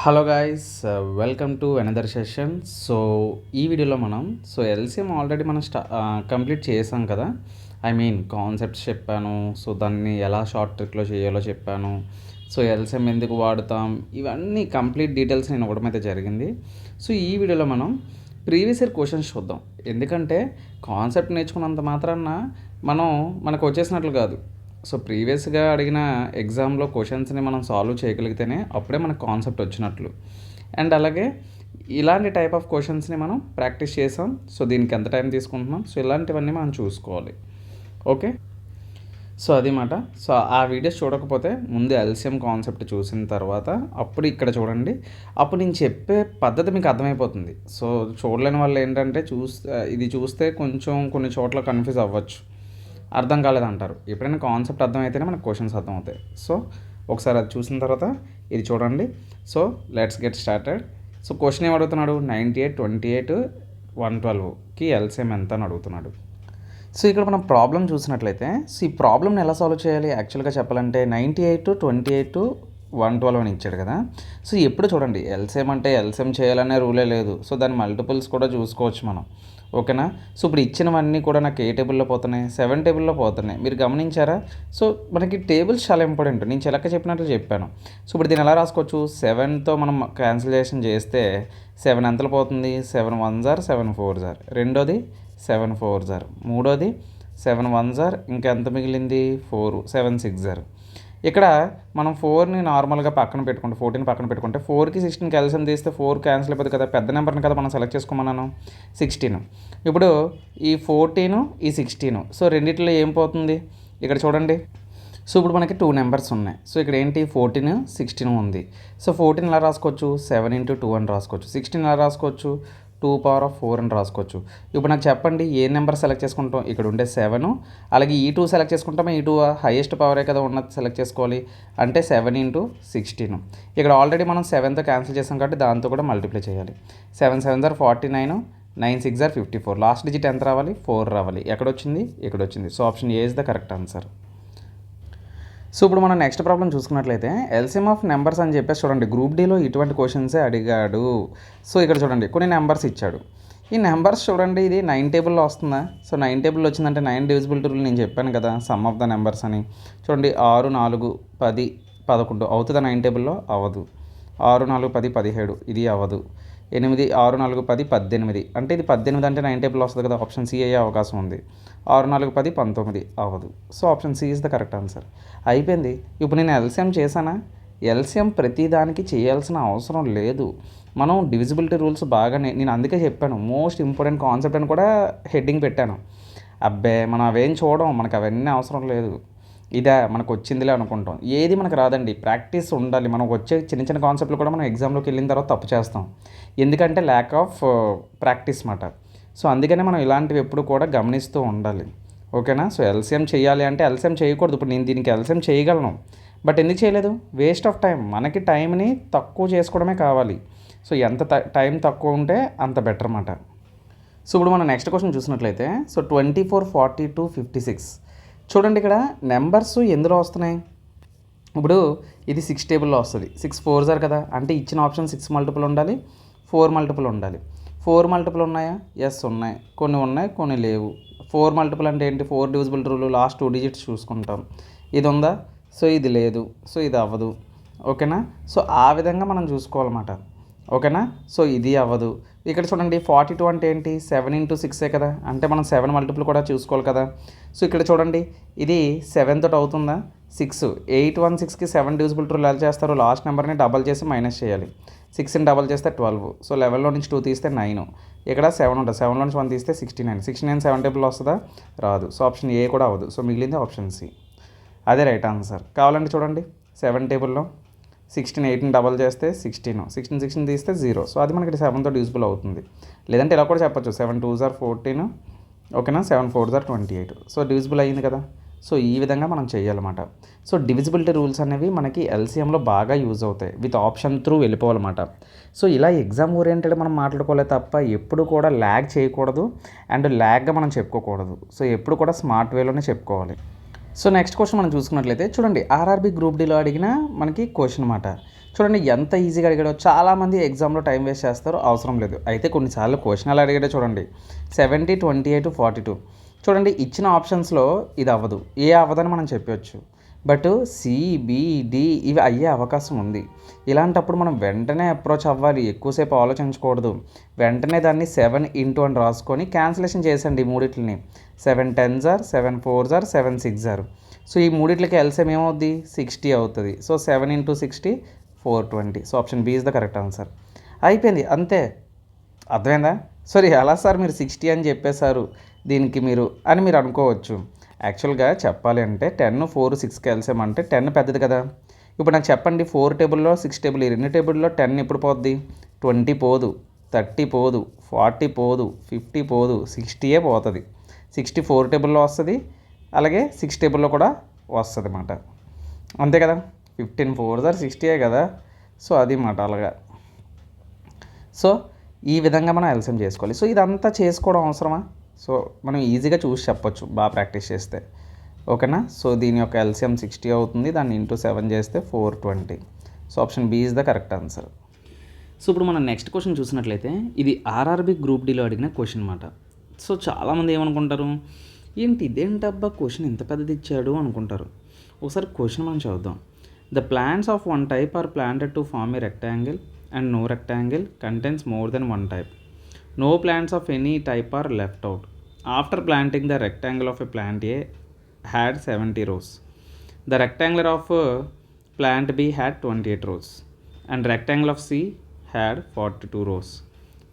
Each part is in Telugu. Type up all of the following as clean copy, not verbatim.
Hello guys, welcome to another session. So ఈ వీడియోలో మనం ఎల్సిఎం ఆల్రెడీ మనం కంప్లీట్ చేసాం కదా. ఐ మీన్ కాన్సెప్ట్స్ చెప్పాను. సో దాన్ని ఎలా షార్ట్ ట్రిక్లో చేయాలో చెప్పాను. సో ఎల్సిఎం ఎందుకు వాడుతాం, ఇవన్నీ కంప్లీట్ డీటెయిల్స్ నేను ఇవ్వడం అయితే జరిగింది. సో ఈ వీడియోలో మనం ప్రీవియస్ ఇయర్ క్వశ్చన్స్ చూద్దాం. ఎందుకంటే కాన్సెప్ట్ నేర్చుకున్నంత మాత్రాన మనకు వచ్చేసినట్లు కాదు. సో ప్రీవియస్గా అడిగిన ఎగ్జామ్లో క్వశ్చన్స్ని మనం సాల్వ్ చేయగలిగితేనే అప్పుడే మనకు కాన్సెప్ట్ వచ్చినట్లు. అండ్ అలాగే ఇలాంటి టైప్ ఆఫ్ క్వశ్చన్స్ని మనం ప్రాక్టీస్ చేసాం. సో దీనికి ఎంత టైం తీసుకుంటున్నాం, సో ఇలాంటివన్నీ మనం చూసుకోవాలి. ఓకే, సో అది మాట. సో ఆ వీడియోస్ చూడకపోతే ముందు ఎల్సిఎం కాన్సెప్ట్ చూసిన తర్వాత అప్పుడు ఇక్కడ చూడండి. అప్పుడు నేను చెప్పే పద్ధతి మీకు అర్థమైపోతుంది. సో చూడలేని వాళ్ళు ఏంటంటే ఇది చూస్తే కొంచెం కొన్ని చోట్ల కన్ఫ్యూజ్ అవ్వచ్చు, అర్థం కాలేదంటారు. ఎప్పుడైనా కాన్సెప్ట్ అర్థమైతేనే మనకు క్వశ్చన్స్ అర్థమవుతాయి. సో ఒకసారి అది చూసిన తర్వాత ఇది చూడండి. So let's get started. So question ఏం అడుగుతున్నాడు, 98, 28, 112కి ఎల్సిఎం ఎంత అని అడుగుతున్నాడు. సో ఇక్కడ మనం ప్రాబ్లం చూసినట్లయితే, సో ఈ ప్రాబ్లమ్ని ఎలా సాల్వ్ చేయాలి యాక్చువల్గా చెప్పాలంటే 98, 28, 112 అని ఇచ్చాడు కదా. సో ఎప్పుడు చూడండి, ఎల్సిఎం అంటే ఎల్సిఎం చేయాలనే రూలే లేదు. సో దాని మల్టిపుల్స్ కూడా చూసుకోవచ్చు మనం. ఓకేనా. సో ఇప్పుడు ఇచ్చినవన్నీ కూడా నాకు ఏ టేబుల్లో పోతున్నాయి, 7 టేబుల్లో పోతున్నాయి. మీరు గమనించారా? సో మనకి టేబుల్స్ చాలా ఇంపార్టెంట్. నేను చిలక చెప్పినట్లు చెప్పాను. సో ఇప్పుడు దీన్ని ఎలా రాసుకోవచ్చు, 7తో మనం క్యాన్సిలేషన్ చేస్తే 7 ఎంతలో పోతుంది, 7 1s are 7 4s are, రెండోది 7 4s are, మూడోది 7 1s are, ఇంకా ఎంత మిగిలింది 4, 7 6s are. ఇక్కడ మనం 4ని నార్మల్గా పక్కన పెట్టుకుంటే 14 పక్కన పెట్టుకుంటే 4కి 16 క్యాల్సియం తీస్తే 4 క్యాన్సిల్ అయిపోతుంది కదా. పెద్ద నెంబర్ని కదా మనం సెలెక్ట్ చేసుకోమన్నాను, 16. ఇప్పుడు ఈ 14 ఈ 16, సో రెండిట్లో ఏం పోతుంది ఇక్కడ చూడండి. సో ఇప్పుడు మనకి 2 నెంబర్స్ ఉన్నాయి. సో ఇక్కడ ఏంటి 14, 16 ఉంది. సో 14 ఎలా రాసుకోవచ్చు, 7 × 2 అని రాసుకోవచ్చు. 16 ఎలా రాసుకోవచ్చు, 2^4 అని రాసుకోవచ్చు. ఇప్పుడు నాకు చెప్పండి ఏ నెంబర్ సెలెక్ట్ చేసుకుంటాం. ఇక్కడ ఉండే 7, అలాగే ఈ 2 సెలెక్ట్ చేసుకుంటామా, ఈ 2 హైయెస్ట్ పవరే కదా ఉన్నది సెలెక్ట్ చేసుకోవాలి. అంటే 7 × 16. ఇక్కడ ఆల్రెడీ మనం 7తో క్యాన్సిల్ చేసాం కాబట్టి దాంతో కూడా మల్టిప్లై చేయాలి. 7 7s are 49, 9 6s are 54. Last digit ఎంత రావాలి, 4 రావాలి. ఎక్కడొచ్చింది, ఇక్కడ వచ్చింది. So option A is the correct answer. So ఇప్పుడు మనం నెక్స్ట్ ప్రాబ్లం చూసుకున్నట్లయితే ఎల్సిఎం ఆఫ్ నెంబర్స్ అని చెప్పేసి చూడండి, గ్రూప్ డీలో ఇటువంటి క్వశ్చన్సే అడిగాడు. సో ఇక్కడ చూడండి కొన్ని నెంబర్స్ ఇచ్చాడు. ఈ నెంబర్స్ చూడండి, ఇది 9 టేబుల్లో వస్తుందా. సో 9 టేబుల్లో వచ్చిందంటే 9 డివిజిబిలిటీ రూల్ నేను చెప్పాను కదా, సమ్ ఆఫ్ ద నెంబర్స్ అని. చూడండి 6 4 10 11 అవుతుందా 9 టేబుల్లో, అవ్వదు. 6 4 10 17 ఇది అవ్వదు. 8 6 4 10 18 అంటే ఇది 18 అంటే 9 టేబుల్లో వస్తుంది కదా. ఆప్షన్ సి అయ్యే అవకాశం ఉంది. 6 4 10 19 అవ్వదు. So option C is the correct answer. అయిపోయింది. ఇప్పుడు నేను ఎల్సిఎం చేశానా, ఎల్సిఎం ప్రతిదానికి చేయాల్సిన అవసరం లేదు. మనం డివిజిబిలిటీ రూల్స్ బాగానే, నేను అందుకే చెప్పాను మోస్ట్ ఇంపార్టెంట్ కాన్సెప్ట్ అని కూడా హెడ్డింగ్ పెట్టాను. అబ్బే మనం అవేం చూడడం, మనకు అవన్నీ అవసరం లేదు. ఇదే మనకు వచ్చిందిలే అనుకుంటాం. ఏది మనకు రాదండి, ప్రాక్టీస్ ఉండాలి. మనకు వచ్చే చిన్న చిన్న కాన్సెప్ట్లు కూడా మనం ఎగ్జామ్లోకి వెళ్ళిన తర్వాత తప్పు చేస్తాం, ఎందుకంటే ల్యాక్ ఆఫ్ ప్రాక్టీస్ మాట. సో అందుకనే మనం ఇలాంటివి ఎప్పుడు కూడా గమనిస్తూ ఉండాలి. ఓకేనా. సో ఎల్సిఎం చేయాలి అంటే ఎల్సిఎం చేయకూడదు. ఇప్పుడు నేను దీనికి ఎల్సిఎం చేయగలను, బట్ ఎందుకు చేయలేదు, వేస్ట్ ఆఫ్ టైం. మనకి టైంని తక్కువ చేసుకోవడమే కావాలి. సో ఎంత టైం తక్కువ ఉంటే అంత బెటర్ అన్నమాట. సో ఇప్పుడు మనం నెక్స్ట్ క్వశ్చన్ చూసినట్లయితే, సో 24 42 56 చూడండి. ఇక్కడ నెంబర్స్ ఎందులో వస్తున్నాయి, ఇప్పుడు ఇది 6 టేబుల్లో వస్తుంది. 6 4s are కదా, అంటే ఇచ్చిన ఆప్షన్ 6 మల్టిపుల్ ఉండాలి, 4 మల్టిపుల్ ఉండాలి. 4 మల్టిపుల్ ఉన్నాయా, ఎస్ ఉన్నాయి. కొన్ని ఉన్నాయి, కొన్ని లేవు. 4 మల్టిపుల్ అంటే ఏంటి, 4 డివిజిబుల్ రూల్ లాస్ట్ 2 డిజిట్స్ చూసుకుంటాం. ఇది ఉందా, సో ఇది లేదు, సో ఇది అవ్వదు. ఓకేనా. సో ఆ విధంగా మనం చూసుకోవాలన్నమాట. ఓకేనా. సో ఇది అవ్వదు. ఇక్కడ చూడండి 42 అంటే ఏంటి, 7 × 6 కదా, అంటే మనం 7 మల్టిపుల్ కూడా చూసుకోవాలి కదా. సో ఇక్కడ చూడండి ఇది 7 తోటి అవుతుందా, 6. 816కి 7 డివిజిబుల్ రూల్ ఎలా చేస్తారు, లాస్ట్ నెంబర్ని డబల్ చేసి మైనస్ చేయాలి. 6ని డబల్ చేస్తే 12. సో 11లో నుంచి 2 తీస్తే 9. ఇక్కడ 7 ఉంటుంది, 7లో నుంచి 1 తీస్తే 69. 69 7 టేబుల్లో వస్తుందా, రాదు. సో ఆప్షన్ ఏ కూడా అవ్వదు. సో మిగిలింది ఆప్షన్ సి, అదే రైట్ ఆన్సర్. కావాలంటే చూడండి 7 టేబుల్లో 16 8ని డబల్ చేస్తే 16, 16 తీస్తే 0. సో అది మనకి 7తో డివిజిబుల్ అవుతుంది. లేదంటే ఇలా కూడా చెప్పచ్చు, 7 2s are 14. ఓకేనా. 7 4s are 28. సో డివిజిబుల్ అయ్యింది కదా. సో ఈ విధంగా మనం చేయాలన్నమాట. సో డివిజిబిలిటీ రూల్స్ అనేవి మనకి ఎల్సిఎంలో బాగా యూజ్ అవుతాయి. విత్ ఆప్షన్ త్రూ వెళ్ళిపోవాలన్నమాట. సో ఇలా ఎగ్జామ్ ఓరియంటెడ్ మనం మాట్లాడుకోలే తప్ప ఎప్పుడు కూడా ల్యాగ్ చేయకూడదు, అండ్ ల్యాగ్గా మనం చెప్పుకోకూడదు. సో ఎప్పుడు కూడా స్మార్ట్ వేలోనే చెప్పుకోవాలి. సో నెక్స్ట్ క్వశ్చన్ మనం చూసుకున్నట్లయితే చూడండి, ఆర్ఆర్బీ గ్రూప్ డీలో అడిగిన మనకి క్వశ్చన్ అన్నమాట. చూడండి ఎంత ఈజీగా అడిగాడో. చాలామంది ఎగ్జామ్లో టైం వేస్ట్ చేస్తారు, అవసరం లేదు. అయితే కొన్నిసార్లు క్వశ్చన్ ఎలా అడిగాడో చూడండి. 70, 28, 42. చూడండి ఇచ్చిన ఆప్షన్స్లో ఇది అవ్వదు, ఏ అవ్వదని మనం చెప్పవచ్చు. బట్ సి, బి, డి ఇవి అయ్యే అవకాశం ఉంది. ఇలాంటప్పుడు మనం వెంటనే అప్రోచ్ అవ్వాలి, ఎక్కువసేపు ఆలోచించకూడదు. వెంటనే దాన్ని 7 ఇంటూ అని రాసుకొని క్యాన్సిలేషన్ చేసండి మూడిట్లని. 7 10s are, 7 4s are, 7 6s are. So ఈ మూడిట్లకి ఎల్సిఎం ఏమవుద్ది? 60 అవుతుంది. So 7 into 60 420. So option B is the correct answer. అయిపోయింది, అంతే. అర్థమైందా? సారీ ఎలా సార్ మీరు 60 అని చెప్పేశారు దీనికి మీరు అని మీరు అనుకోవచ్చు. యాక్చువల్గా చెప్పాలి అంటే 10, 4, 6కి ఎల్సిఎం అంటే 10 పెద్దది కదా. ఇప్పుడు నాకు చెప్పండి, 4 టేబుల్లో 6 టేబుల్, ఈ 2 టేబుల్లో 10 ఎప్పుడు పోద్ది? 20 పోదు, 30 పోదు, 40 పోదు, 50 పోదు, 60 పోతుంది. 60 4 టేబుల్లో వస్తుంది, అలాగే 6 టేబుల్లో కూడా వస్తుంది అన్నమాట. అంతే కదా. 15 4s are 60 కదా. సో అది మాట అలాగా. సో ఈ విధంగా మనం ఎల్సిఎం చేసుకోవాలి. సో ఇదంతా చేసుకోవడం అవసరమా? సో మనం ఈజీగా చూసి చెప్పొచ్చు బాగా ప్రాక్టీస్ చేస్తే. ఓకేనా. సో దీని యొక్క ఎల్సిఎం 60 అవుతుంది, దాన్ని ఇంటూ 7 చేస్తే 420. So option B is the correct answer. So ఇప్పుడు మనం నెక్స్ట్ క్వశ్చన్ చూసినట్లయితే ఇది ఆర్ఆర్బి గ్రూప్ డిలో అడిగిన క్వశ్చన్ అనమాట. సో చాలామంది ఏమనుకుంటారు, ఏంటి ఇదేంటబ్బా క్వశ్చన్ ఇంత పెద్దది ఇచ్చాడు అనుకుంటారు. ఒకసారి క్వశ్చన్ మనం చదువుదాం. The plants of one type are planted to form a rectangle and no rectangle contains more than one type. No plants of any type are left out. After planting, the rectangle of a plant A had 70 rows. The rectangle of plant B had 28 rows. And rectangle of C had 42 rows.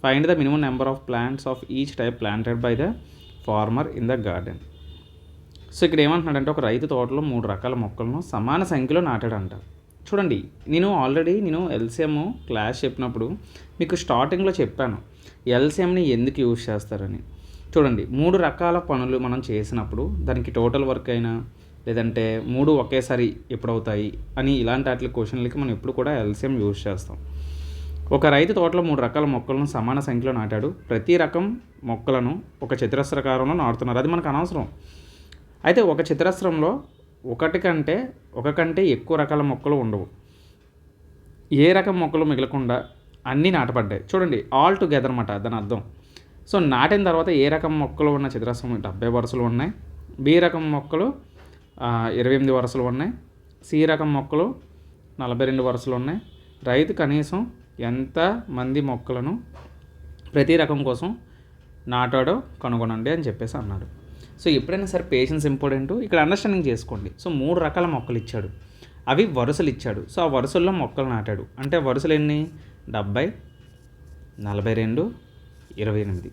Find the minimum number of plants of each type planted by the farmer in the garden. So ఇక్కడ ఏమంటున్నాడంటే ఒక రైతు తోటలో 3 రకాల మొక్కలను సమాన సంఖ్యలో నాటాడంట. చూడండి నేను ఎల్సిఎం క్లాస్ చెప్పినప్పుడు మీకు స్టార్టింగ్లో చెప్పాను ఎల్సిఎంని ఎందుకు యూజ్ చేస్తారని. చూడండి 3 రకాల పనులు మనం చేసినప్పుడు దానికి టోటల్ వర్క్ అయినా లేదంటే 3 ఒకేసారి ఎప్పుడవుతాయి అని ఇలాంటి వాటి క్వశ్చన్లకి మనం ఎప్పుడు కూడా ఎల్సిఎం యూజ్ చేస్తాం. ఒక రైతు తోటలో 3 రకాల మొక్కలను సమాన సంఖ్యలో నాటాడు. ప్రతి రకం మొక్కలను ఒక చతురస్రాకారంలో నాటుతున్నారు, అది మనకు అనవసరం. అయితే ఒక చతురస్రంలో ఒక కంటే ఎక్కువ రకాల మొక్కలు ఉండవు. ఏ రకం మొక్కలు మిగలకుండా అన్నీ నాటపడ్డాయి. చూడండి ఆల్ టుగెదర్ అన్నమాట దాని అర్థం. సో నాటిన తర్వాత ఏ రకం మొక్కలు ఉన్న చతురస్రం 70 వరుసలు ఉన్నాయి, బి రకం మొక్కలు 28 వరుసలు ఉన్నాయి, సి రకం మొక్కలు 42 వరుసలు ఉన్నాయి. రైతు కనీసం ఎంత మంది మొక్కలను ప్రతి రకం కోసం నాటాడో కనుగొనండి అని చెప్పేసి అన్నాడు. సో ఎప్పుడైనా సరే పేషెన్స్ ఇంపార్టెంట్, ఇక్కడ అండర్స్టాండింగ్ చేసుకోండి. సో 3 రకాల మొక్కలు ఇచ్చాడు, అవి వరుసలు ఇచ్చాడు. సో ఆ వరుసల్లో మొక్కలు నాటాడు. అంటే వరుసలు ఎన్ని? 70, 42, 28.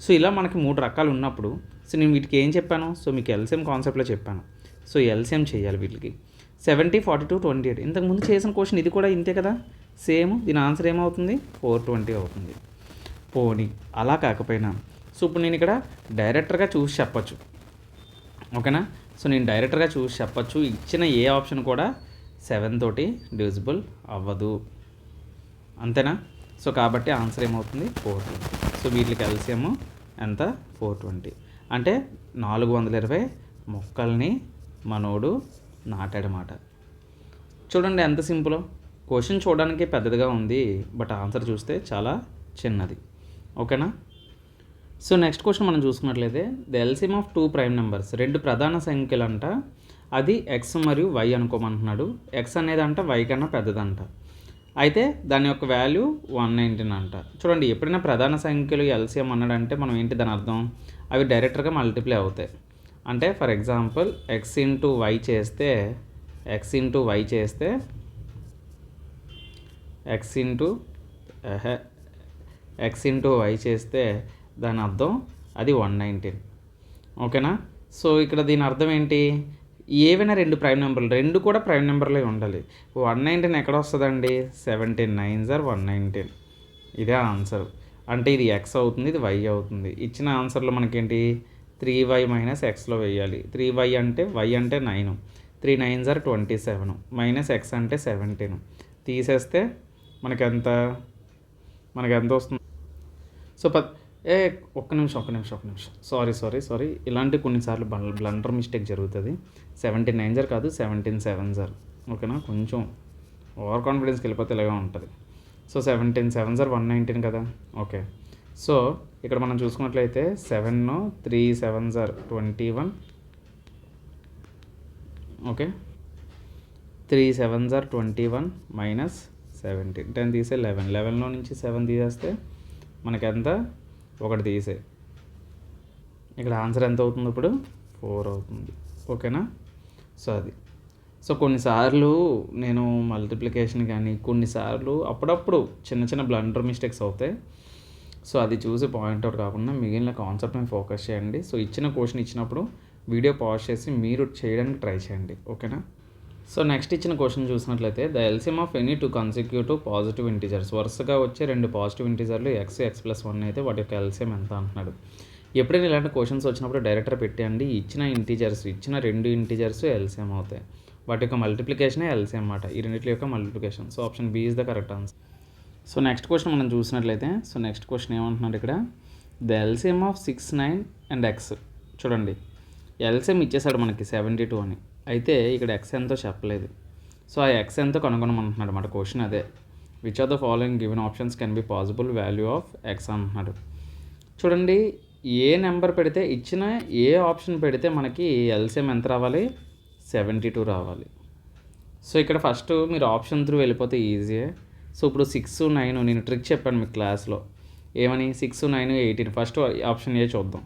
సో ఇలా మనకి 3 రకాలు ఉన్నప్పుడు సో నేను వీటికి ఏం చెప్పాను? సో మీకు ఎల్సిఎం కాన్సెప్ట్లో చెప్పాను. సో ఎల్సిఎం చేయాలి వీటికి. 70, 42, 28. ఇంతకుముందు చేసిన క్వశ్చన్ ఇది కూడా ఇంతే కదా, సేమ్. దీని ఆన్సర్ ఏమవుతుంది? 420 అవుతుంది. పోనీ అలా కాకపోయినా సో ఇప్పుడు నేను ఇక్కడ డైరెక్టర్గా చూసి చెప్పచ్చు. ఓకేనా. సో నేను డైరెక్టర్గా చూసి చెప్పచ్చు. ఇచ్చిన ఏ ఆప్షన్ కూడా 7 తోటి డివిజిబుల్ అవ్వదు, అంతేనా. సో కాబట్టి ఆన్సర్ ఏమవుతుంది? 420. సో వీటికి ఎల్సిఎం ఎంత? 420. అంటే 420 మొక్కల్ని మనోడు నాటాడనమాట. చూడండి ఎంత సింపుల్. క్వశ్చన్ చూడడానికి పెద్దదిగా ఉంది, బట్ ఆన్సర్ చూస్తే చాలా చిన్నది. ఓకేనా. సో నెక్స్ట్ క్వశ్చన్ మనం చూసుకున్నట్లయితే the LCM of 2 prime numbers, 2 ప్రధాన సంఖ్యలంట, అది ఎక్స్ మరియు వై అనుకోమంటున్నాడు. ఎక్స్ అనేది అంట వై కన్నా పెద్దదంట. అయితే దాని యొక్క వాల్యూ 119 అంట. చూడండి ఎప్పుడైనా ప్రధాన సంఖ్యలు ఎల్సిఎం అన్నాడంటే మనం ఏంటి దాని అర్థం? అవి డైరెక్ట్గా మల్టిప్లై అవుతాయి. అంటే for example X into Y చేస్తే ఎక్స్ ఇంటూ వై చేస్తే దాని అర్థం అది 119. ఓకేనా. సో ఇక్కడ దీని అర్థం ఏంటి? ఏవైనా 2 ప్రైమ్ నెంబర్లు, 2 కూడా ప్రైమ్ నెంబర్లే ఉండాలి. 119 ఎక్కడ వస్తుందండి? 17 9s are 119. ఇదే ఆన్సర్. అంటే ఇది ఎక్స్ అవుతుంది, ఇది వై అవుతుంది. ఇచ్చిన ఆన్సర్లో మనకేంటి? 3y మైనస్ ఎక్స్లో వేయాలి. 3y అంటే వై అంటే 9, 3 9s are 27, మైనస్ ఎక్స్ అంటే 17. తీసేస్తే మనకెంత వస్తుంది? సో ఒక్క నిమిషం. సారీ. ఇలాంటి కొన్నిసార్లు బ్లండర్ మిస్టేక్ జరుగుతుంది. 17 9s are కాదు, 17 7s are. ఓకేనా. కొంచెం ఓవర్ కాన్ఫిడెన్స్కి వెళ్ళిపోతే ఇలాగే ఉంటుంది. సో 17 7s are 119 కదా. ఓకే, సో ఇక్కడ మనం చూసుకున్నట్లయితే 7 3 7s are 21. Okay, 3 7s are 21 minus 17, 10 తీసే 11, 11లో నుంచి 7 తీసేస్తే మనకి ఎంత, 1 తీసే. ఇక్కడ ఆన్సర్ ఎంత అవుతుంది ఇప్పుడు, 4 అవుతుంది. ఓకేనా. సో అది, సో కొన్నిసార్లు నేను మల్టిప్లికేషన్ కానీ కొన్నిసార్లు అప్పుడప్పుడు చిన్న చిన్న బ్లండర్ మిస్టేక్స్ అవుతాయి. సో అది చూసి పాయింట్అవుట్ కాకుండా మిగిలిన కాన్సెప్ట్ని ఫోకస్ చేయండి. సో ఇచ్చిన క్వశ్చన్ ఇచ్చినప్పుడు వీడియో పాజ్ చేసి మీరు చేయడానికి ట్రై చేయండి. ఓకేనా. సో నెక్స్ట్ ఇచ్చిన క్వశ్చన్ చూసినట్లయితే the LCM of any 2 consecutive positive integers, వరుసగా వచ్చే 2 పాజిటివ్ ఇంటీజర్లు x+1 అయితే వాటి యొక్క ఎల్సిఎం ఎంత అంటున్నాడు. ఎప్పుడైనా ఇలాంటి క్వశ్చన్స్ వచ్చినప్పుడు డైరెక్టర్ పెట్టండి, ఇచ్చిన ఇంటీజర్స్ ఇచ్చిన 2 ఇంటీజర్స్ ఎల్సిఎం అవుతాయి, వాటి యొక్క మల్టిప్లికేషనే ఎల్సిఎం అన్నమాట, ఈ రెండింటి యొక్క multiplication. So option B is the correct answer. So next question మనం చూసినట్లయితే, సో నెక్స్ట్ క్వశ్చన్ ఏమంటున్నాడు ఇక్కడ, the LCM of 6 9 and X. చూడండి, ఎల్సిఎం ఇచ్చేసాడు మనకి 72 అని, అయితే ఇక్కడ ఎక్స్ ఎంతో చెప్పలేదు. సో ఆ ఎక్స్ ఎంతో కనుగొనమంటున్నాడు అన్నమాట క్వశ్చన్ అదే. Which are the following given options can be possible value of X అంటున్నాడు. చూడండి, ఏ నెంబర్ పెడితే ఇచ్చిన ఏ ఆప్షన్ పెడితే మనకి ఎల్సిఎం ఎంత రావాలి, 72 రావాలి. సో ఇక్కడ ఫస్ట్ మీరు ఆప్షన్ త్రూ వెళ్ళిపోతే ఈజీయే. సో ఇప్పుడు 6 9 నేను ట్రిక్ చెప్పాను మీకు క్లాస్లో, ఏమని 6 9 18. ఫస్ట్ ఆప్షన్ ఏ చూద్దాం.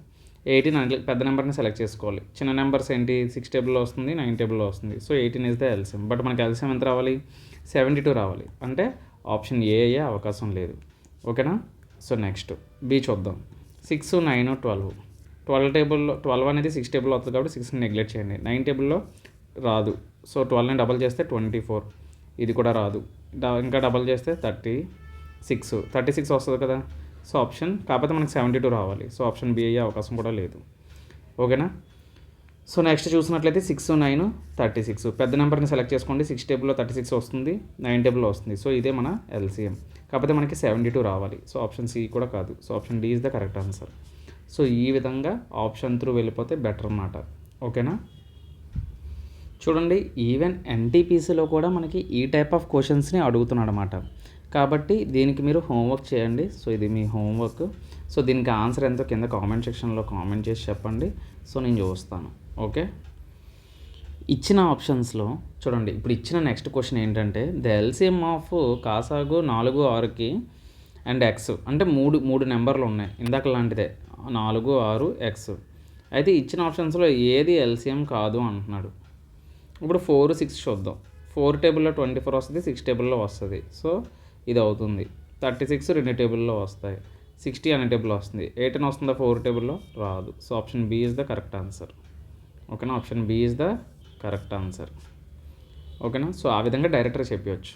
18 పెద్ద నెంబర్ని సెలెక్ట్ చేసుకోవాలి, చిన్న నెంబర్స్ ఏంటి 6 టేబుల్లో వస్తుంది 9 టేబుల్లో వస్తుంది. So 18 is the LCM, but మనకి ఎల్సిఎం ఎంత రావాలి, 72 రావాలి, అంటే ఆప్షన్ ఏ అయ్యే అవకాశం లేదు. ఓకేనా. సో నెక్స్ట్ బి చూద్దాం. 6 9 12 టేబుల్లో 12 అనేది 6 టేబుల్లో వస్తుంది కాబట్టి 6ని నెగ్లెక్ట్ చేయండి. 9 టేబుల్లో రాదు, సో 12ని డబల్ చేస్తే 24, ఇది కూడా రాదు. ఇంకా డబల్ చేస్తే 36 వస్తుంది కదా. సో ఆప్షన్ కాకపోతే మనకి 72 రావాలి, సో ఆప్షన్ బి అయ్యే అవకాశం కూడా లేదు. ఓకేనా. సో నెక్స్ట్ చూసినట్లయితే 6 9 36, పెద్ద నెంబర్ని సెలెక్ట్ చేసుకోండి, 6 టేబుల్లో 36 వస్తుంది 9 టేబుల్లో వస్తుంది. సో ఇదే మన ఎల్సిఎం, కాకపోతే మనకి 72 రావాలి. సో ఆప్షన్ సి కూడా కాదు, so option D is the correct answer. So ఈ విధంగా ఆప్షన్ త్రూ వెళ్ళిపోతే బెటర్ అన్నమాట. ఓకేనా. చూడండి, ఈవెన్ ఎన్టీపీసీలో కూడా మనకి ఈ టైప్ ఆఫ్ క్వశ్చన్స్ని అడుగుతున్నాడు అన్నమాట, కాబట్టి దీనికి మీరు హోంవర్క్ చేయండి. సో ఇది మీ హోంవర్క్. సో దీనికి ఆన్సర్ ఎంతో కింద కామెంట్ సెక్షన్లో కామెంట్ చేసి చెప్పండి, సో నేను చూస్తాను. ఓకే. ఇచ్చిన ఆప్షన్స్లో చూడండి, ఇప్పుడు ఇచ్చిన నెక్స్ట్ క్వశ్చన్ ఏంటంటే ద ఎల్సిఎం ఆఫ్ కాసాగు 4 6కి అండ్ ఎక్స్, అంటే మూడు నెంబర్లు ఉన్నాయి ఇందాక లాంటిదే 4 6 ఎక్స్. అయితే ఇచ్చిన ఆప్షన్స్లో ఏది ఎల్సిఎం కాదు అంటున్నాడు. ఇప్పుడు 4 6 చూద్దాం. 4 టేబుల్లో 24 వస్తుంది, 6 టేబుల్లో వస్తుంది, సో ఇది అవుతుంది. 36 2 టేబుల్లో వస్తాయి, 60 అనే టేబుల్లో వస్తుంది. 18 వస్తుందా 4 టేబుల్లో, రాదు. So option B is the correct answer. ఓకేనా. Option B is the correct answer. ఓకేనా. సో ఆ విధంగా డైరెక్టర్ చెప్పవచ్చు.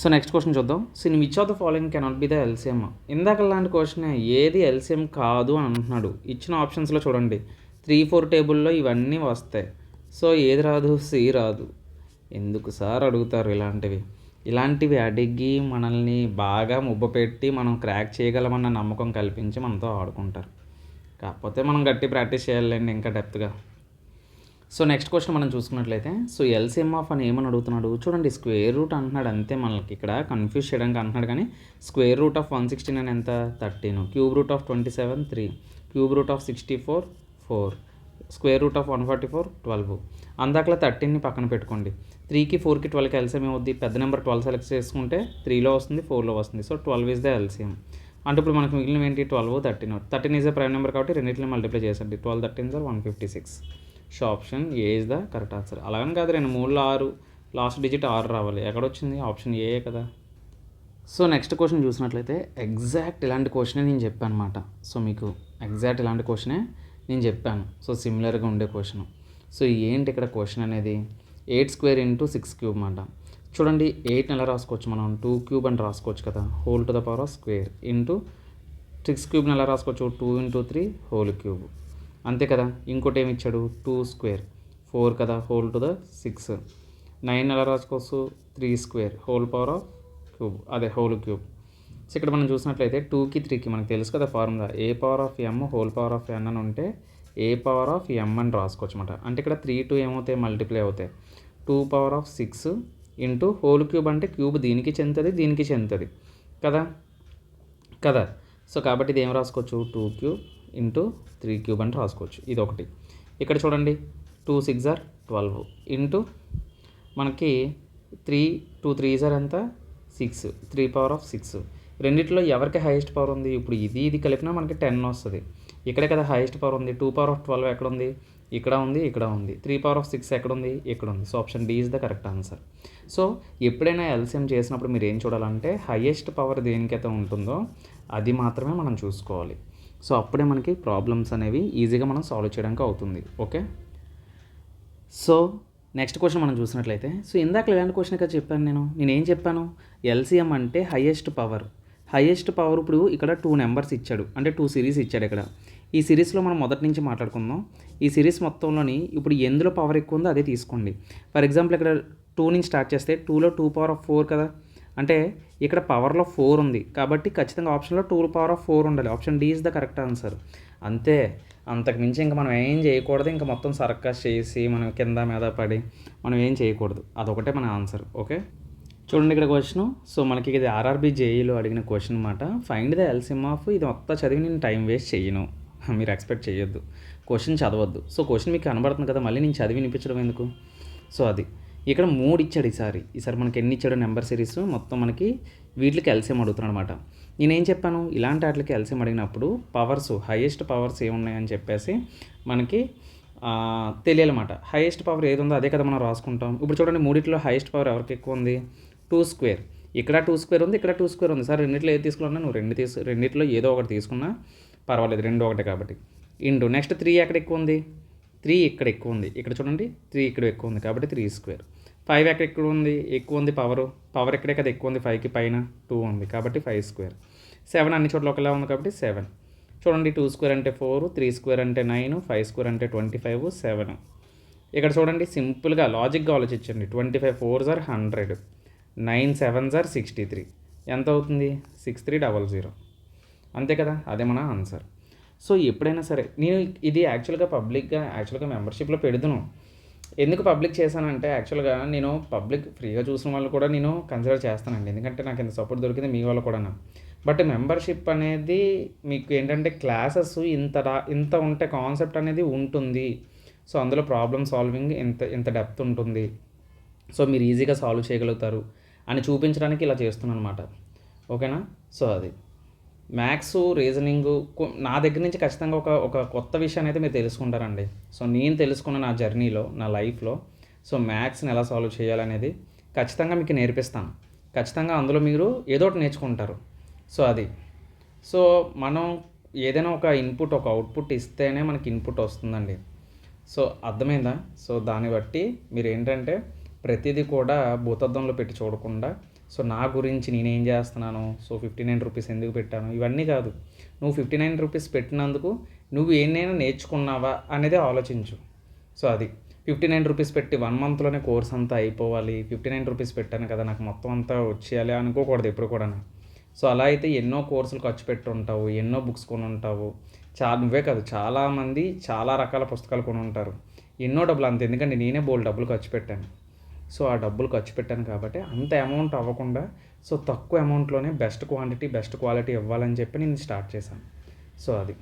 సో నెక్స్ట్ క్వశ్చన్ చూద్దాం. So in which of the following cannot be the LCM. ఇందాక లాంటి క్వశ్చన్ ఏది ఎల్సిఎం కాదు అని అంటున్నాడు. ఇచ్చిన ఆప్షన్స్లో చూడండి 3 4 టేబుల్లో ఇవన్నీ వస్తాయి, సో ఏది రాదు, సి రాదు. ఎందుకు సార్ అడుగుతారు ఇలాంటివి అడిగి మనల్ని బాగా ముబ్బపెట్టి మనం క్రాక్ చేయగలమన్న నమ్మకం కల్పించి మనతో ఆడుకుంటారు. కాకపోతే మనం గట్టి ప్రాక్టీస్ చేయాలండి ఇంకా డెప్త్గా. సో నెక్స్ట్ క్వశ్చన్ మనం చూసుకున్నట్లయితే, సో ఎల్సిఎం ఆఫ్ అని ఏమని అడుగుతున్నాడు చూడండి, స్క్వేర్ రూట్ అంటున్నాడు. అంతే, మనకి ఇక్కడ కన్ఫ్యూజ్ చేయడానికి అంటున్నాడు, కానీ స్క్వేర్ రూట్ ఆఫ్ 169 ఎంత 13, cube root of 27 3, cube root of 64 4, square root of 144 12. అందాకలా 13ని పక్కన పెట్టుకోండి. 3కి 4కి 12కి ఎల్సిఎం ఏమవుద్ది, పెద్ద నెంబర్ 12 సెలెక్ట్ చేసుకుంటే 3లో వస్తుంది 4లో వస్తుంది, సో 12 ఈజ్ ద ఎల్సిఎం. అంటే ఇప్పుడు మనకు మిగిలిన ఏంటి 12 13 ఈజ్ ద ప్రైమ్ నెంబర్ కాబట్టి రెండింటిని మల్టిప్లై చేసండి. 12 13 sir 156. So option A is the correct answer. అలాగని కాదు, 2 3 6 లాస్ట్ డిజిట్ 6 రావాలి, ఎక్కడొచ్చింది ఆప్షన్ ఏ కదా. సో నెక్స్ట్ క్వశ్చన్ చూసినట్లయితే ఎగ్జాక్ట్ ఇలాంటి క్వశ్చనే నేను చెప్పాను అనమాట. సో మీకు ఎగ్జాక్ట్ ఇలాంటి క్వశ్చనే నేను చెప్పాను. సో సిమిలర్గా ఉండే క్వశ్చన్. సో ఏంటి ఇక్కడ క్వశ్చన్ అనేది 8 స్క్వేర్ ఇంటూ 6 క్యూబ్ అన్నమాట. చూడండి 8 ఎలా రాసుకోవచ్చు మనం, 2 క్యూబ్ అని రాసుకోవచ్చు కదా, whole to the power of square into 6 క్యూబ్ని ఎలా రాసుకోవచ్చు 2 ఇంటూ 3 హోల్ క్యూబ్, అంతే కదా. ఇంకోటి ఏమి ఇచ్చాడు 2 స్క్వేర్ 4 కదా, హోల్ టు ద 6. 9 ఎలా రాసుకోవచ్చు 3 square whole power of cube, అదే హోల్ క్యూబ్. సో ఇక్కడ మనం చూసినట్లయితే 2కి 3కి మనకు తెలుసు కదా formula, a power of m whole power of n అని ఉంటే ఏ పవర్ ఆఫ్ ఎమ్ అని రాసుకోవచ్చు అనమాట. అంటే ఇక్కడ 3 2 ఏమవుతాయి మల్టిప్లై అవుతాయి, 2 power of 6 into whole cube అంటే క్యూబ్ దీనికి చెందుతుంది దీనికి చెందుతుంది కదా కదా. సో కాబట్టి ఇది ఏం రాసుకోవచ్చు 2 క్యూబ్ ఇంటూ 3 క్యూబ్ అని రాసుకోవచ్చు. ఇది ఒకటి. ఇక్కడ చూడండి 2 6 ఆర్ 12 ఇంటూ మనకి 3 2 3 ఆర్ ఎంత 6 3 పవర్ ఆఫ్ 6. రెండిట్లో ఎవరికి హైయెస్ట్ పవర్ ఉంది? ఇప్పుడు ఇది కలిపినా మనకి 10 వస్తుంది. ఇక్కడే కదా హైయెస్ట్ పవర్ ఉంది. 2 పవర్ ఆఫ్ 12 ఎక్కడ ఉంది? ఇక్కడ ఉంది, ఇక్కడ ఉంది. 3 పవర్ ఆఫ్ 6 ఎక్కడ ఉంది? ఇక్కడ ఉంది. So option D is the correct answer. So ఎప్పుడైనా ఎల్సిఎం చేసినప్పుడు మీరు ఏం చూడాలంటే హైయెస్ట్ పవర్ దేనికైతే ఉంటుందో అది మాత్రమే మనం చూసుకోవాలి. సో అప్పుడే మనకి ప్రాబ్లమ్స్ అనేవి ఈజీగా మనం సాల్వ్ చేయడానికి అవుతుంది. ఓకే. సో నెక్స్ట్ క్వశ్చన్ మనం చూసినట్లయితే, సో ఇందాక ఇలాంటి క్వశ్చన్ కదా చెప్పాను నేనేం చెప్పాను? ఎల్సిఎం అంటే హైయెస్ట్ పవర్ ఇప్పుడు ఇక్కడ 2 నెంబర్స్ ఇచ్చాడు, అంటే 2 సిరీస్ ఇచ్చాడు. ఇక్కడ ఈ సిరీస్లో మనం మొదటి నుంచి మాట్లాడుకుందాం. ఈ సిరీస్ మొత్తంలోని ఇప్పుడు ఎందులో పవర్ ఎక్కువ ఉందో అదే తీసుకోండి. ఫర్ ఎగ్జాంపుల్ ఇక్కడ 2 నుంచి స్టార్ట్ చేస్తే 2లో 2 పవర్ ఆఫ్ 4 కదా, అంటే ఇక్కడ పవర్లో 4 ఉంది కాబట్టి ఖచ్చితంగా ఆప్షన్లో 2 పవర్ ఆఫ్ 4 ఉండాలి. Option D is the correct answer. అంతే, అంతకు మించి ఇంకా మనం ఏం చేయకూడదు. ఇంకా మొత్తం సర్కస్ చేసి మనం కింద మీద పడి మనం ఏం చేయకూడదు. అదొకటే మన ఆన్సర్. ఓకే. చూడండి ఇక్కడ క్వశ్చన్. సో మనకి ఇది ఆర్ఆర్బీ జేఈలో అడిగిన క్వశ్చన్ అనమాట. ఫైండ్ ద ఎల్సిఎం ఆఫ్, ఇది మొత్తం చదివి నేను టైం వేస్ట్ చేయను, మీరు ఎక్స్పెక్ట్ చేయొద్దు, క్వశ్చన్ చదవద్దు. సో క్వశ్చన్ మీకు కనబడుతుంది కదా, మళ్ళీ నేను చదివి వినిపించడం ఎందుకు? సో అది ఇక్కడ 3 ఇచ్చాడు. ఈసారి మనకి ఎన్ని ఇచ్చాడు నెంబర్ సిరీస్ మొత్తం మనకి వీటికి ఎల్సిఎం అడుగుతున్నాడు అనమాట. నేనేం చెప్పాను, ఇలాంటి వాటికి ఎల్సిఎం అడిగినప్పుడు పవర్స్ హైయెస్ట్ పవర్స్ ఏమున్నాయని చెప్పేసి మనకి తెలియాలన్నమాట. హైయెస్ట్ పవర్ ఏది ఉందో అదే కదా మనం రాసుకుంటాం. ఇప్పుడు చూడండి మూడిట్లో హైయెస్ట్ పవర్ ఎవరికి ఎక్కువ ఉంది? 2 స్క్వేర్. ఇక్కడ 2 స్క్వేర్ ఉంది, ఇక్కడ 2 స్క్వేర్ ఉంది. సార్ రెండిట్లో ఏది తీసుకున్నా నువ్వు రెండిట్లో ఏదో ఒకటి తీసుకున్నా పర్వాలేదు, 2 ఒకటే కాబట్టి. ఇంటూ నెక్స్ట్ 3 ఎక్కడ ఎక్కువ ఉంది? 3 ఇక్కడ ఎక్కువ ఉంది. ఇక్కడ చూడండి 3 ఇక్కడ ఎక్కువ ఉంది కాబట్టి 3 స్క్వేర్. 5 ఎక్కడ ఎక్కువ ఉంది పవర్ ఎక్కడే కదా ఎక్కువ ఉంది, 5కి పైన 2 ఉంది కాబట్టి 5 స్క్వేర్. 7 అన్ని చోట్ల ఒకలా ఉంది కాబట్టి 7. చూడండి 2 స్క్వేర్ అంటే 4, 3 స్క్వేర్ అంటే 9, 5 స్క్వేర్ అంటే 25, 7. ఇక్కడ చూడండి సింపుల్గా లాజిక్గా ఆలోచించండి. 25 4s ఆర్ 100, 9 7s ఆర్ 63. ఎంత అవుతుంది? 6300. అంతే కదా, అదే మన ఆన్సర్. సో ఎప్పుడైనా సరే నేను ఇది యాక్చువల్గా మెంబర్షిప్లో పెడుతును. ఎందుకు పబ్లిక్ చేశానంటే యాక్చువల్గా నేను పబ్లిక్ ఫ్రీగా చూసిన వాళ్ళు కూడా నేను కన్సిడర్ చేస్తానండి, ఎందుకంటే నాకు ఎంత సపోర్ట్ దొరికింది మీ వాళ్ళు కూడా. బట్ మెంబర్షిప్ అనేది మీకు ఏంటంటే క్లాసెస్ ఇంత ఉంటే కాన్సెప్ట్ అనేది ఉంటుంది. సో అందులో ప్రాబ్లమ్ సాల్వింగ్ ఇంత డెప్త్ ఉంటుంది. సో మీరు ఈజీగా సాల్వ్ చేయగలుగుతారు అని చూపించడానికి ఇలా చేస్తున్నాను అనమాట. ఓకేనా. సో అది మ్యాథ్స్ రీజనింగ్ నా దగ్గర నుంచి ఖచ్చితంగా ఒక కొత్త విషయాన్ని అయితే మీరు తెలుసుకుంటారండి. సో నేను తెలుసుకున్న నా జర్నీలో, నా లైఫ్లో, సో మ్యాథ్స్ని ఎలా సాల్వ్ చేయాలనేది ఖచ్చితంగా మీకు నేర్పిస్తాను. ఖచ్చితంగా అందులో మీరు ఏదో ఒకటి నేర్చుకుంటారు. సో అది సో మనం ఏదైనా ఒక ఇన్పుట్ ఒక అవుట్పుట్ ఇస్తేనే మనకి ఇన్పుట్ వస్తుందండి. సో అర్థమైందా? సో దాన్ని బట్టి మీరు ఏంటంటే ప్రతిదీ కూడా భూతద్దంలో పెట్టి చూడకుండా, సో నా గురించి నేనేం చేస్తున్నాను, సో 59 రూపీస్ ఎందుకు పెట్టాను, ఇవన్నీ కాదు. నువ్వు 59 రూపీస్ పెట్టినందుకు నువ్వు ఏమైనా నేర్చుకున్నావా అనేది ఆలోచించు. సో అది 59 రూపీస్ పెట్టి 1 మంత్లోనే కోర్స్ అంతా అయిపోవాలి, 59 రూపీస్ పెట్టాను కదా నాకు మొత్తం అంతా వచ్చేయాలి అనుకోకూడదు ఎప్పుడు కూడా. సో అలా అయితే ఎన్నో కోర్సులు ఖర్చు పెట్టి ఉంటావు, ఎన్నో బుక్స్ కొని ఉంటావు. నువ్వే కాదు చాలామంది చాలా రకాల పుస్తకాలు కొని ఉంటారు. ఎన్నో డబ్బులు అంత, ఎందుకంటే నేనే బోల్డ్ డబ్బులు ఖర్చు పెట్టాను. సో ఆ డబ్బులు ఖర్చు పెట్టాను కాబట్టి అంత అమౌంట్ అవ్వకుండా సో తక్కువ అమౌంట్లోనే బెస్ట్ క్వాంటిటీ బెస్ట్ క్వాలిటీ ఇవ్వాలని చెప్పి నేను స్టార్ట్ చేశాను. సో అది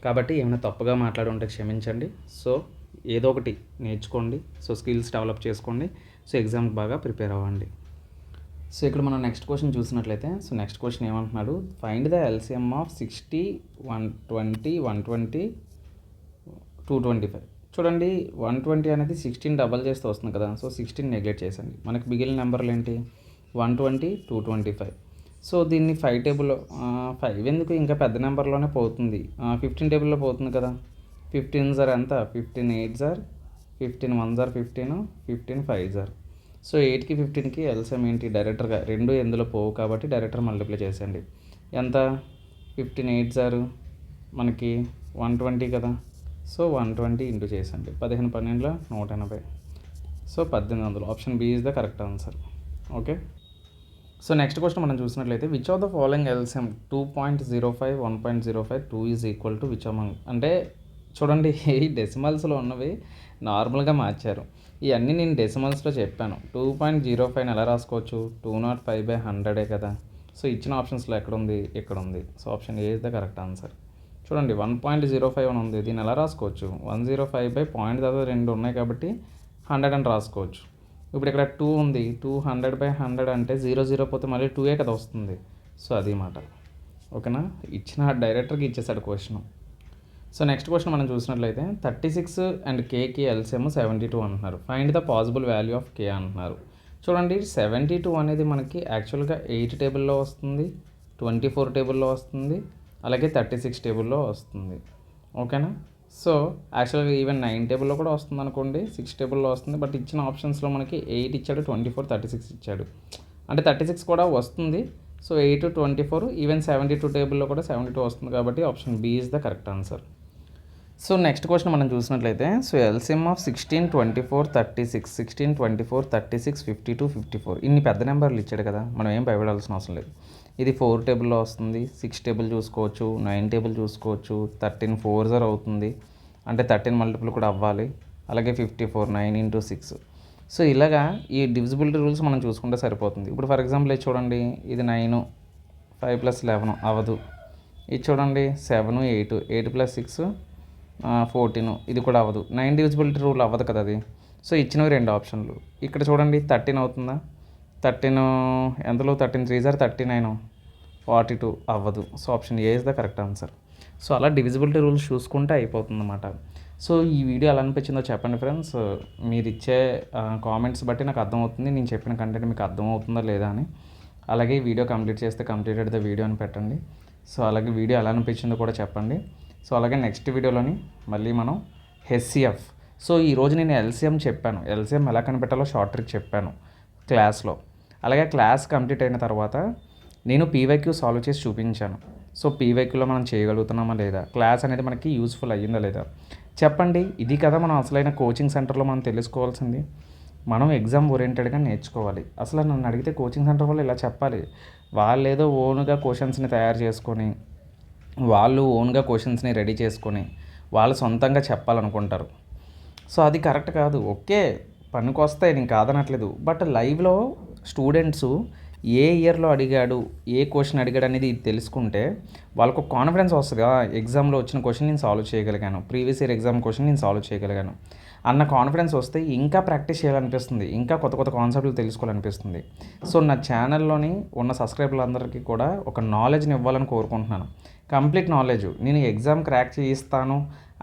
కాబట్టి ఏమైనా తప్పుగా మాట్లాడి ఉంటే క్షమించండి. సో ఏదో ఒకటి నేర్చుకోండి, సో స్కిల్స్ డెవలప్ చేసుకోండి, సో ఎగ్జామ్కి బాగా ప్రిపేర్ అవ్వండి. సో ఇక్కడ మనం నెక్స్ట్ క్వశ్చన్ చూసినట్లయితే, సో నెక్స్ట్ క్వశ్చన్ ఏమంటున్నాడు, ఫైండ్ ద ఎల్సిఎం ఆఫ్ 60, 120, 120, 225. చూడండి 120 అనేది 16 డబల్ చేస్తే వస్తుంది కదా, సో 16 నెగ్లెక్ట్ చేసండి. మనకి మిగిలిన నెంబర్లు ఏంటి? 120, 225. సో దీన్ని 5 టేబుల్లో 5 ఎందుకు, ఇంకా పెద్ద నెంబర్లోనే పోతుంది, 15 టేబుల్లో పోతుంది కదా. 15 సార్ ఎంత? 15 8 సార్ 15 1 సార్ 15, 15 5 సార్. సో 8కి 15కి ఎల్సిఎం ఏంటి? డైరెక్టర్గా రెండు ఎందులో పోవు కాబట్టి డైరెక్టర్ మల్టిప్లై చేసేయండి. ఎంత? 15 8 సార్ మనకి 120 కదా, సో 120 ఇంటూ చేసండి. 15 12 180, so 1800. Option B is the correct answer. Okay. So next question మనం చూసినట్లయితే, which of the following LCM 2.05, 1.05, 2 is equal to which among. అంటే చూడండి ఈ డెసిమల్స్లో ఉన్నవి నార్మల్గా మార్చారు. ఇవన్నీ నేను డెసిమల్స్లో చెప్పాను. 2.05 ఎలా రాసుకోవచ్చు? 205/100 కదా. సో ఇచ్చిన ఆప్షన్స్లో ఎక్కడుంది? ఇక్కడ ఉంది. So option A is the correct answer. చూడండి 1.05 అని ఉంది, దీన్ని ఎలా రాసుకోవచ్చు? 105 పాయింట్ తర్వాత 2 ఉన్నాయి కాబట్టి 100 అని రాసుకోవచ్చు. ఇప్పుడు ఇక్కడ 2 ఉంది, 200/100 అంటే 0 పోతే మళ్ళీ 2 కదా వస్తుంది. సో అది మాట. ఓకేనా, ఇచ్చిన డైరెక్టర్కి ఇచ్చేసాడు క్వశ్చన్. సో నెక్స్ట్ క్వశ్చన్ మనం చూసినట్లయితే 36 అండ్ కేకి ఎల్సిఎం 72 అంటున్నారు. Find the possible value of k అంటున్నారు. చూడండి 72 అనేది మనకి యాక్చువల్గా 8 టేబుల్లో వస్తుంది, 24 టేబుల్లో వస్తుంది, అలాగే 36 టేబుల్లో వస్తుంది. ఓకేనా, సో యాక్చువల్గా ఈవెన్ 9 టేబుల్లో కూడా వస్తుంది అనుకోండి, 6 టేబుల్లో వస్తుంది. బట్ ఇచ్చిన ఆప్షన్స్లో మనకి 8 ఇచ్చాడు, 24, 36 ఇచ్చాడు. అంటే 36 కూడా వస్తుంది. సో 8, 24, ఈవెన్ 72 టేబుల్లో కూడా 72 వస్తుంది కాబట్టి option B is the correct answer. So next question మనం చూసినట్లయితే సో ఎల్సిఎం ఆఫ్ 16, 24, 36, 16, 24, 36, 52, 54 ఇన్ని పెద్ద నెంబర్లు ఇచ్చాడు కదా, మనం ఏం భయపడాల్సిన అవసరం లేదు. ఇది 4 టేబుల్లో వస్తుంది, 6 టేబుల్ చూసుకోవచ్చు, 9 టేబుల్ చూసుకోవచ్చు, 13 4s అవుతుంది, అంటే 13 మల్టిపుల్ కూడా అవ్వాలి, అలాగే 54, 9 × 6. సో ఇలాగా ఈ డివిజిబిలిటీ రూల్స్ మనం చూసుకుంటే సరిపోతుంది. ఇప్పుడు ఫర్ ఎగ్జాంపుల్ ఇది చూడండి, ఇది 9, 5 + 11 అవ్వదు. ఇది చూడండి 7, 8, 8 + 6 14, ఇది కూడా అవ్వదు. 9 డివిజిబిలిటీ రూల్ అవ్వదు కదా అది. సో ఇచ్చినవి 2 ఆప్షన్లు. ఇక్కడ చూడండి 13 అవుతుందా? 13 ఎంతలో 13 3s are 39, 42 అవ్వదు. So option A is the correct answer. So అలా డివిజిబిలిటీ రూల్స్ చూసుకుంటే అయిపోతుంది అన్నమాట. సో ఈ వీడియో ఎలా అనిపించిందో చెప్పండి ఫ్రెండ్స్. మీరు ఇచ్చే కామెంట్స్ బట్టి నాకు అర్థమవుతుంది నేను చెప్పిన కంటెంట్ మీకు అర్థమవుతుందా లేదా అని. అలాగే ఈ వీడియో కంప్లీట్ చేస్తే కంప్లీటెడ్ ద వీడియో అని పెట్టండి. సో అలాగే వీడియో ఎలా అనిపించిందో కూడా చెప్పండి. సో అలాగే నెక్స్ట్ వీడియోలోని మళ్ళీ మనం హెచ్సిఎఫ్. సో ఈరోజు నేను ఎల్సిఎం చెప్పాను, ఎల్సిఎం ఎలా కనిపెట్టాలో షార్ట్ ట్రిక్ చెప్పాను క్లాస్లో. అలాగే క్లాస్ కంప్లీట్ అయిన తర్వాత నేను పీవైక్యూ సాల్వ్ చేసి చూపించాను. సో పీవైక్యూలో మనం చేయగలుగుతున్నామా లేదా, క్లాస్ అనేది మనకి యూస్ఫుల్ అయ్యిందా లేదా చెప్పండి. ఇది కదా మనం అసలైన కోచింగ్ సెంటర్లో మనం తెలుసుకోవాల్సింది. మనం ఎగ్జామ్ ఓరియంటెడ్గా నేర్చుకోవాలి. అసలు నన్ను అడిగితే కోచింగ్ సెంటర్ వాళ్ళు ఇలా చెప్పాలి, వాళ్ళు ఏదో ఓన్గా క్వశ్చన్స్ని తయారు చేసుకొని వాళ్ళు ఓన్గా క్వశ్చన్స్ని రెడీ చేసుకొని వాళ్ళు సొంతంగా చెప్పాలనుకుంటారు. సో అది కరెక్ట్ కాదు. ఓకే పనికొస్తాయి, నేను కాదనట్లేదు. బట్ లైవ్లో స్టూడెంట్స్ ఏ ఇయర్లో అడిగాడు, ఏ క్వశ్చన్ అడిగాడు అనేది తెలుసుకుంటే వాళ్ళకు కాన్ఫిడెన్స్ వస్తుంది. ఎగ్జామ్లో వచ్చిన క్వశ్చన్ నేను సాల్వ్ చేయగలిగాను, ప్రీవియస్ ఇయర్ ఎగ్జామ్ క్వశ్చన్ నేను సాల్వ్ చేయగలిగాను అన్న కాన్ఫిడెన్స్ వస్తే ఇంకా ప్రాక్టీస్ చేయాలనిపిస్తుంది, ఇంకా కొత్త కొత్త కాన్సెప్ట్లు తెలుసుకోవాలనిపిస్తుంది. సో నా ఛానల్లోని ఉన్న సబ్స్క్రైబర్లందరికీ కూడా ఒక నాలెడ్జ్ని ఇవ్వాలని కోరుకుంటున్నాను. Complete knowledge. నేను ఎగ్జామ్ క్రాక్ చేయిస్తాను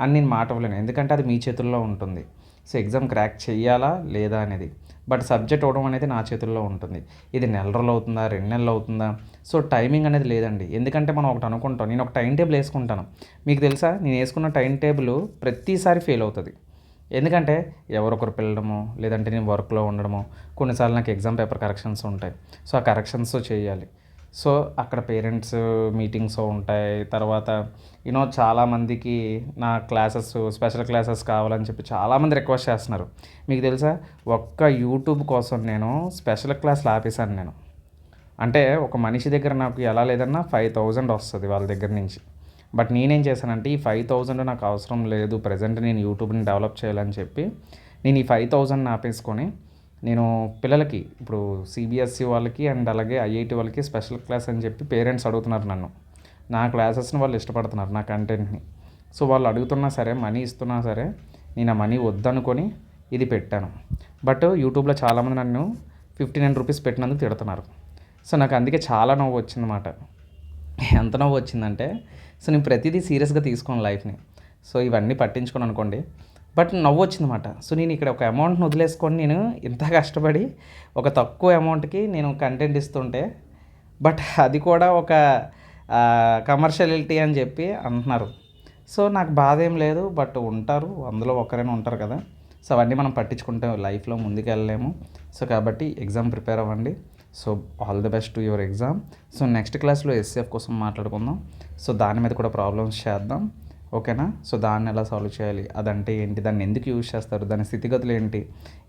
అని నేను మాట ఇవ్వలేను, ఎందుకంటే అది మీ చేతుల్లో ఉంటుంది. సో ఎగ్జామ్ క్రాక్ చేయాలా లేదా అనేది, బట్ సబ్జెక్ట్ అవ్వడం అనేది నా చేతుల్లో ఉంటుంది. ఇది నెల రోజులు అవుతుందా, 2 నెలలు అవుతుందా, సో టైమింగ్ అనేది లేదండి. ఎందుకంటే మనం ఒకటి అనుకుంటాం, నేను ఒక టైం టేబుల్ వేసుకుంటాను. మీకు తెలుసా నేను వేసుకున్న టైం టేబుల్ ప్రతిసారి ఫెయిల్ అవుతుంది. ఎందుకంటే ఎవరొకరు పిలడమో లేదంటే నేను వర్క్లో ఉండడమో, కొన్నిసార్లు నాకు ఎగ్జామ్ పేపర్ కరెక్షన్స్ ఉంటాయి. సో ఆ కరెక్షన్స్ చేయాలి. సో అక్కడ పేరెంట్స్ మీటింగ్స్ ఉంటాయి. తర్వాత చాలామందికి నా క్లాసెస్, స్పెషల్ క్లాసెస్ కావాలని చెప్పి చాలామంది రిక్వెస్ట్ చేస్తున్నారు. మీకు తెలుసా ఒక్క యూట్యూబ్ కోసం నేను స్పెషల్ క్లాస్లు ఆపేశాను నేను. అంటే ఒక మనిషి దగ్గర నాకు ఎలా లేదన్నా 5,000 వస్తుంది వాళ్ళ దగ్గర నుంచి. బట్ నేనేం చేశానంటే ఈ 5,000 నాకు అవసరం లేదు, ప్రజెంట్ నేను యూట్యూబ్ని డెవలప్ చేయాలని చెప్పి నేను ఈ 5,000 ఆపేసుకొని నేను పిల్లలకి ఇప్పుడు సిబిఎస్ఈ వాళ్ళకి అండ్ అలాగే ఐఐటి వాళ్ళకి స్పెషల్ క్లాస్ అని చెప్పి పేరెంట్స్ అడుగుతున్నారు నన్ను. నా క్లాసెస్ని వాళ్ళు ఇష్టపడుతున్నారు, నా కంటెంట్ని. సో వాళ్ళు అడుగుతున్నా సరే, మనీ ఇస్తున్నా సరే నేను ఆ మనీ వద్దనుకొని ఇది పెట్టాను. బట్ యూట్యూబ్లో చాలామంది నన్ను 59 రూపీస్ పెట్టినందుకు తిడుతున్నారు. సో నాకు అందుకే చాలా నవ్వు వచ్చిందన్నమాట. ఎంత నవ్వు వచ్చిందంటే సో నేను ప్రతిదీ సీరియస్గా తీసుకోను లైఫ్ని. సో ఇవన్నీ పట్టించుకోను అనుకోండి, బట్ నవ్వు వచ్చిందన్నమాట. సో నేను ఇక్కడ ఒక అమౌంట్ని వదిలేసుకొని నేను ఇంత కష్టపడి ఒక తక్కువ అమౌంట్కి నేను కంటెంట్ ఇస్తుంటే, బట్ అది కూడా ఒక కమర్షియలిటీ అని చెప్పి అంటున్నారు. సో నాకు బాధ ఏం లేదు, బట్ ఉంటారు, అందులో ఒకరైనా ఉంటారు కదా. సో అవన్నీ మనం పట్టించుకుంటే లైఫ్లో ముందుకు వెళ్ళలేము. సో కాబట్టి ఎగ్జామ్ ప్రిపేర్ అవ్వండి. So all the best to your exam. So next క్లాస్లో ఎస్సీఎఫ్ కోసం మాట్లాడుకుందాం. సో దాని మీద కూడా ప్రాబ్లమ్స్ చేద్దాం, ఓకేనా. సో దాన్ని ఎలా సాల్వ్ చేయాలి, అదంటే ఏంటి, దాన్ని ఎందుకు యూజ్ చేస్తారు, దాని స్థితిగతులు ఏంటి,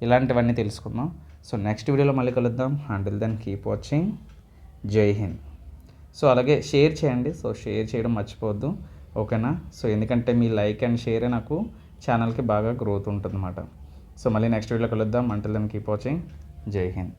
ఇలాంటివన్నీ తెలుసుకుందాం. సో నెక్స్ట్ వీడియోలో మళ్ళీ కలుద్దాం. Until then keep watching. Jai Hind. So అలాగే షేర్ చేయండి. సో షేర్ చేయడం మర్చిపోవద్దు, ఓకేనా. సో ఎందుకంటే మీ లైక్ అండ్ షేరే నాకు ఛానల్కి బాగా గ్రోత్ ఉంటుందన్నమాట. సో మళ్ళీ నెక్స్ట్ వీడియోలో కలుద్దాం. Until then keep watching. Jai Hind.